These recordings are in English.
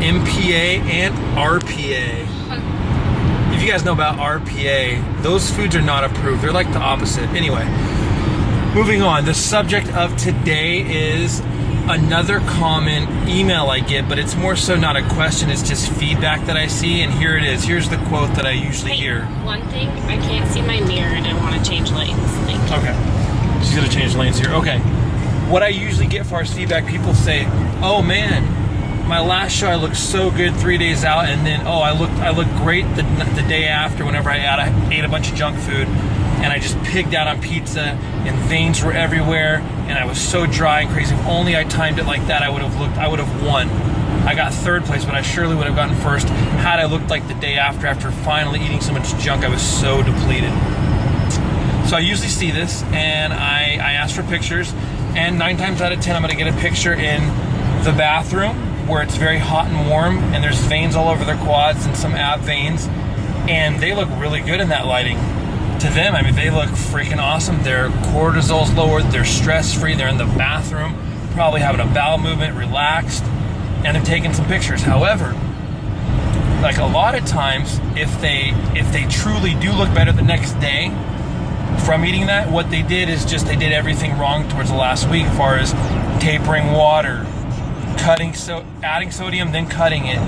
MPA and RPA. If you guys know about RPA, those foods are not approved. They're like the opposite. Anyway, moving on. The subject of today is another common email I get, but it's more so not a question, it's just feedback that I see, and here it is. Here's the quote that I usually hear. One thing, I can't see my mirror and I want to change lanes. Thank you. Okay. She's going to change lanes here. Okay. What I usually get for our feedback, people say, oh man, my last show I looked so good 3 days out, and then I looked great the day after whenever I ate a bunch of junk food, and I just pigged out on pizza, and veins were everywhere, and I was so dry and crazy. If only I timed it like that, I would have won. I got third place, but I surely would have gotten first had I looked like the day after finally eating so much junk. I was so depleted. So I usually see this, and I ask for pictures, and 9 times out of 10, I'm going to get a picture in the bathroom where it's very hot and warm, and there's veins all over their quads and some ab veins, and they look really good in that lighting. To them, I mean, they look freaking awesome. Their cortisol's lowered, they're stress-free, they're in the bathroom, probably having a bowel movement, relaxed, and they're taking some pictures. However, like a lot of times, if they truly do look better the next day from eating that, what they did is just they did everything wrong towards the last week, as far as tapering water, adding sodium, then cutting it,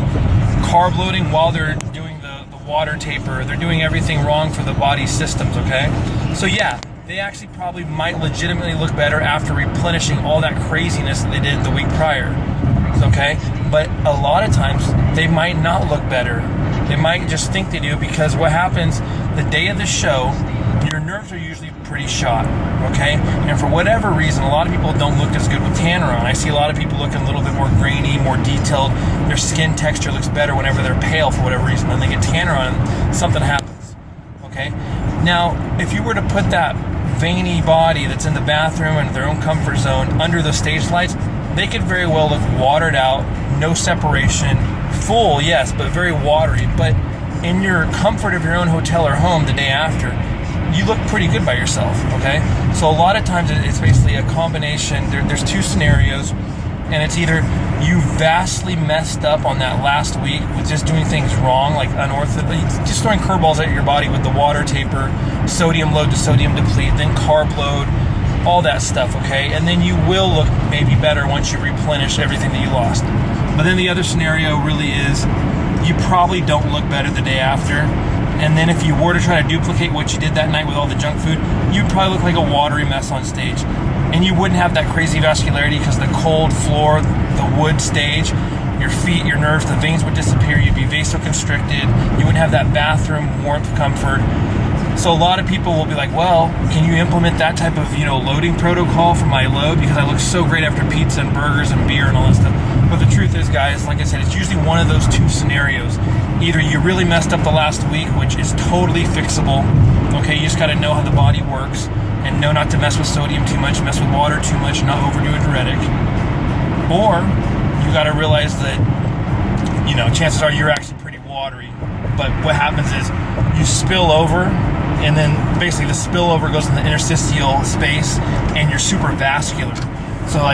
carb loading while they're doing the water taper. They're doing everything wrong for the body systems, okay? So yeah, they actually probably might legitimately look better after replenishing all that craziness that they did the week prior, okay? But a lot of times, they might not look better. They might just think they do, because what happens the day of the show, your nerves are usually pretty shot, okay? And for whatever reason, a lot of people don't look as good with tanner on. I see a lot of people looking a little bit more grainy, more detailed. Their skin texture looks better whenever they're pale for whatever reason. Then they get tanner on, something happens, okay? Now, if you were to put that veiny body that's in the bathroom and their own comfort zone under the stage lights, they could very well look watered out, no separation, full, yes, but very watery. But in your comfort of your own hotel or home the day after, you look pretty good by yourself, okay? So a lot of times it's basically a combination. There's 2 scenarios, and it's either you vastly messed up on that last week with just doing things wrong, like unorthodox, just throwing curveballs at your body with the water taper, sodium load to sodium deplete, then carb load, all that stuff, okay? And then you will look maybe better once you replenish everything that you lost. But then the other scenario really is you probably don't look better the day after. And then if you were to try to duplicate what you did that night with all the junk food, you'd probably look like a watery mess on stage. And you wouldn't have that crazy vascularity because the cold floor, the wood stage, your feet, your nerves, the veins would disappear. You'd be vasoconstricted. You wouldn't have that bathroom warmth comfort. So a lot of people will be like, well, can you implement that type of, loading protocol for my load? Because I look so great after pizza and burgers and beer and all that stuff. But the truth is, guys, like I said, it's usually one of those 2 scenarios. Either you really messed up the last week, which is totally fixable. Okay, you just got to know how the body works and know not to mess with sodium too much, mess with water too much, not overdo a diuretic. Or you got to realize that, chances are you're actually pretty watery. But what happens is you spill over, and then basically the spillover goes in the interstitial space, and you're super vascular. So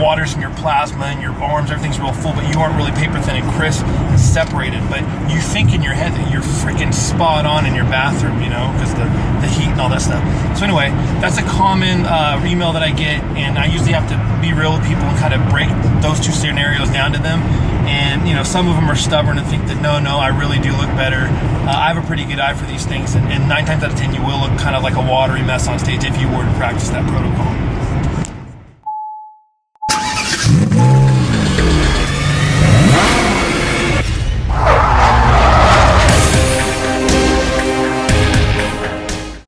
water's in your plasma and your arms, everything's real full, but you aren't really paper thin and crisp and separated. But you think in your head that you're freaking spot on in your bathroom, because the heat and all that stuff. So anyway, that's a common email that I get, and I usually have to be real with people and kind of break those 2 scenarios down to them. And some of them are stubborn and think that no, I really do look better. I have a pretty good eye for these things, and 9 times out of 10 you will look kind of like a watery mess on stage if you were to practice that protocol.